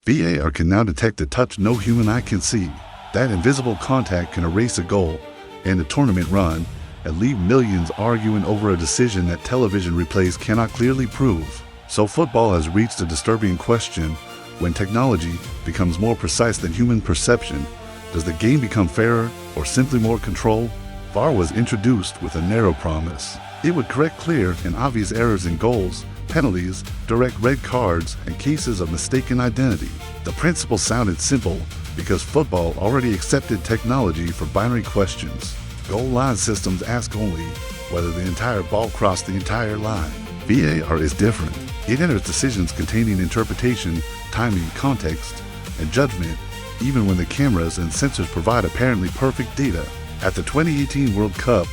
VAR can now detect a touch no human eye can see. That invisible contact can erase a goal and a tournament run and leave millions arguing over a decision that television replays cannot clearly prove. So football has reached a disturbing question. When technology becomes more precise than human perception, does the game become fairer or simply more controlled? VAR was introduced with a narrow promise. It would correct clear and obvious errors in goals, penalties, direct red cards, and cases of mistaken identity. The principle sounded simple because football already accepted technology for binary questions. Goal line systems ask only whether the entire ball crossed the entire line. VAR is different. It enters decisions containing interpretation, timing, context, and judgment, even when the cameras and sensors provide apparently perfect data. At the 2018 World Cup,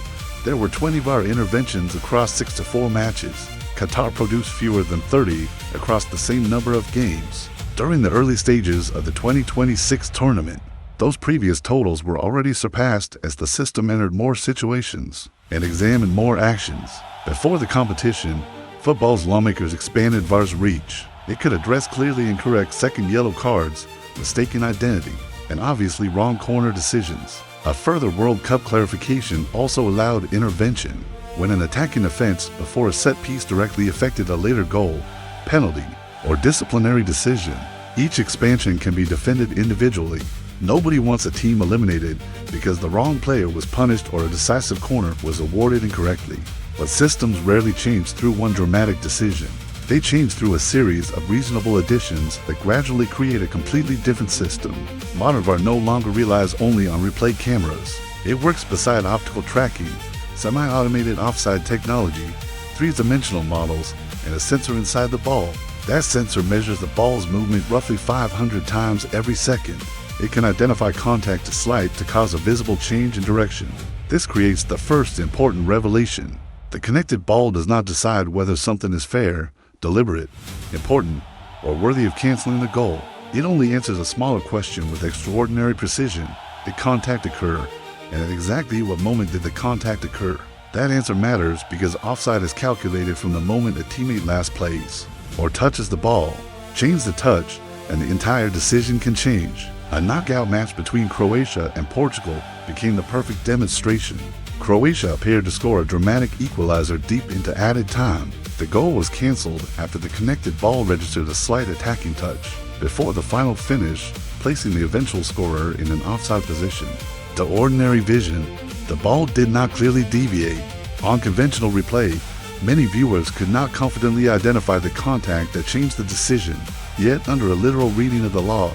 there were 20 VAR interventions across 6-4 matches. Qatar produced fewer than 30 across the same number of games. During the early stages of the 2026 tournament, those previous totals were already surpassed as the system entered more situations and examined more actions. Before the competition, football's lawmakers expanded VAR's reach. It could address clearly incorrect second yellow cards, mistaken identity, and obviously wrong corner decisions. A further World Cup clarification also allowed intervention when an attacking offense before a set piece directly affected a later goal, penalty, or disciplinary decision. Each expansion can be defended individually. Nobody wants a team eliminated because the wrong player was punished or a decisive corner was awarded incorrectly. But systems rarely change through one dramatic decision. They change through a series of reasonable additions that gradually create a completely different system. Modern VAR no longer relies only on replay cameras. It works beside optical tracking, semi-automated offside technology, three-dimensional models, and a sensor inside the ball. That sensor measures the ball's movement roughly 500 times every second. It can identify contact too slight to cause a visible change in direction. This creates the first important revelation. The connected ball does not decide whether something is fair, deliberate, important, or worthy of canceling the goal. It only answers a smaller question with extraordinary precision. Did contact occur? And at exactly what moment did the contact occur? That answer matters because offside is calculated from the moment a teammate last plays or touches the ball. Change the touch, and the entire decision can change. A knockout match between Croatia and Portugal became the perfect demonstration. Croatia appeared to score a dramatic equalizer deep into added time. The goal was canceled after the connected ball registered a slight attacking touch before the final finish, placing the eventual scorer in an offside position. To ordinary vision, the ball did not clearly deviate. On conventional replay, many viewers could not confidently identify the contact that changed the decision. Yet, under a literal reading of the law,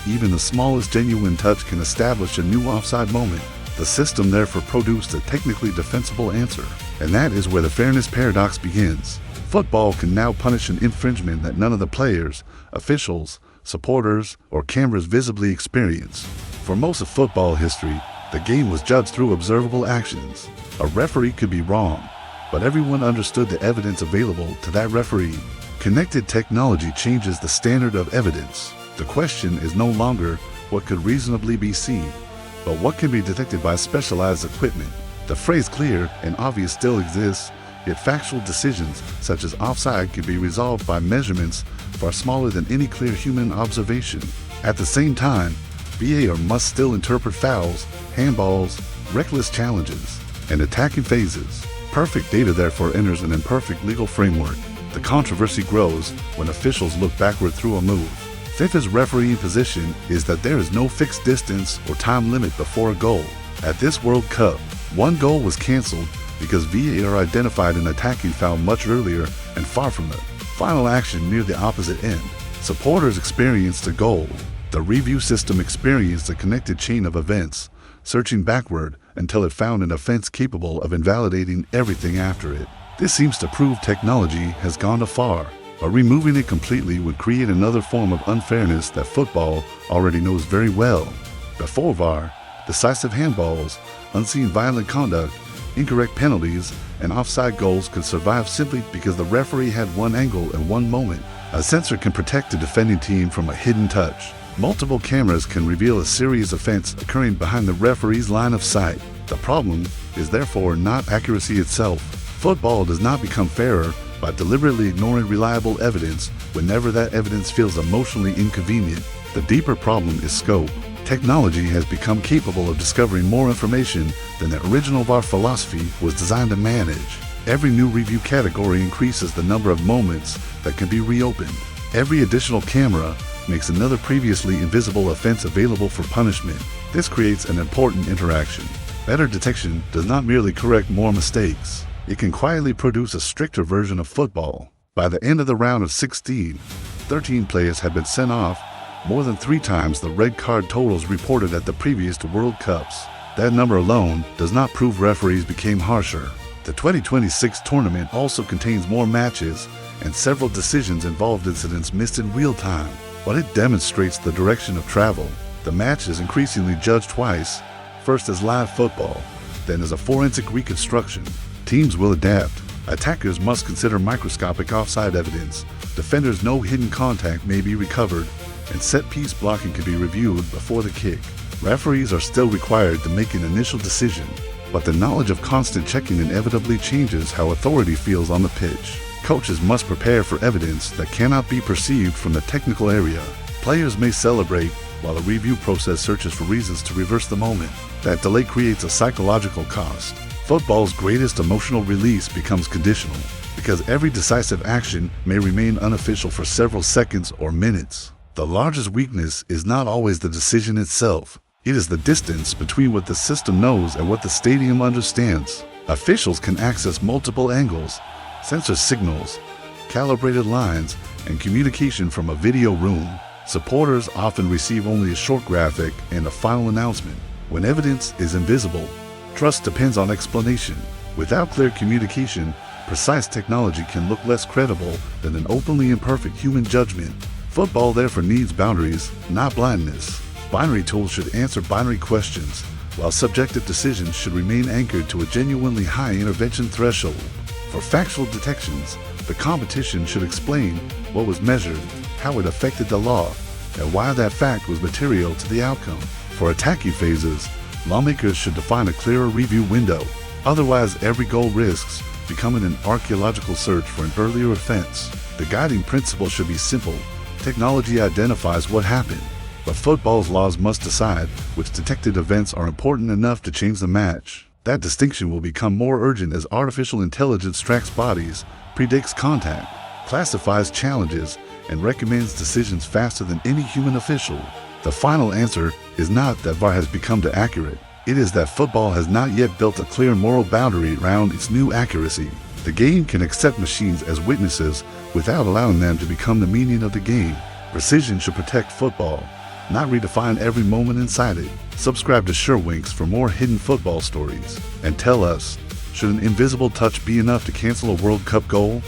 even the smallest genuine touch can establish a new offside moment. The system therefore produced a technically defensible answer, and that is where the fairness paradox begins. Football can now punish an infringement that none of the players, officials, supporters, or cameras visibly experience. For most of football history, the game was judged through observable actions. A referee could be wrong, but everyone understood the evidence available to that referee. Connected technology changes the standard of evidence. The question is no longer what could reasonably be seen, but what can be detected by specialized equipment. The phrase clear and obvious still exists, yet factual decisions such as offside can be resolved by measurements far smaller than any clear human observation. At the same time, VAR must still interpret fouls, handballs, reckless challenges, and attacking phases. Perfect data therefore enters an imperfect legal framework. The controversy grows when officials look backward through a move. FIFA's refereeing position is that there is no fixed distance or time limit before a goal. At this World Cup, one goal was canceled because VAR identified an attacking foul much earlier and far from the final action near the opposite end. Supporters experienced a goal. The review system experienced a connected chain of events, searching backward until it found an offense capable of invalidating everything after it. This seems to prove technology has gone too far, but removing it completely would create another form of unfairness that football already knows very well. Before VAR, decisive handballs, unseen violent conduct, incorrect penalties, and offside goals could survive simply because the referee had one angle and one moment. A sensor can protect the defending team from a hidden touch. Multiple cameras can reveal a serious offense occurring behind the referee's line of sight. The problem is therefore not accuracy itself. Football does not become fairer by deliberately ignoring reliable evidence whenever that evidence feels emotionally inconvenient. The deeper problem is scope. Technology has become capable of discovering more information than the original VAR philosophy was designed to manage. Every new review category increases the number of moments that can be reopened. Every additional camera makes another previously invisible offense available for punishment. This creates an important interaction. Better detection does not merely correct more mistakes. It can quietly produce a stricter version of football. By the end of the round of 16, 13 players had been sent off, more than 3 times the red card totals reported at the previous World Cups. That number alone does not prove referees became harsher. The 2026 tournament also contains more matches, and several decisions involved incidents missed in real time. But it demonstrates the direction of travel. The match is increasingly judged twice, first as live football, then as a forensic reconstruction. Teams will adapt. Attackers must consider microscopic offside evidence. Defenders know hidden contact may be recovered, and set-piece blocking can be reviewed before the kick. Referees are still required to make an initial decision, but the knowledge of constant checking inevitably changes how authority feels on the pitch. Coaches must prepare for evidence that cannot be perceived from the technical area. Players may celebrate while the review process searches for reasons to reverse the moment. That delay creates a psychological cost. Football's greatest emotional release becomes conditional, because every decisive action may remain unofficial for several seconds or minutes. The largest weakness is not always the decision itself. It is the distance between what the system knows and what the stadium understands. Officials can access multiple angles, sensor signals, calibrated lines, and communication from a video room. Supporters often receive only a short graphic and a final announcement. When evidence is invisible, trust depends on explanation. Without clear communication, precise technology can look less credible than an openly imperfect human judgment. Football therefore needs boundaries, not blindness. Binary tools should answer binary questions, while subjective decisions should remain anchored to a genuinely high intervention threshold. For factual detections, the competition should explain what was measured, how it affected the law, and why that fact was material to the outcome. For attacking phases, lawmakers should define a clearer review window. Otherwise, every goal risks becoming an archaeological search for an earlier offense. The guiding principle should be simple. Technology identifies what happened, but football's laws must decide which detected events are important enough to change the match. That distinction will become more urgent as artificial intelligence tracks bodies, predicts contact, classifies challenges, and recommends decisions faster than any human official. The final answer is not that VAR has become too accurate. It is that football has not yet built a clear moral boundary around its new accuracy. The game can accept machines as witnesses without allowing them to become the meaning of the game. Precision should protect football, not redefine every moment inside it. Subscribe to SUREWINX for more hidden football stories. And tell us, should an invisible touch be enough to cancel a World Cup goal?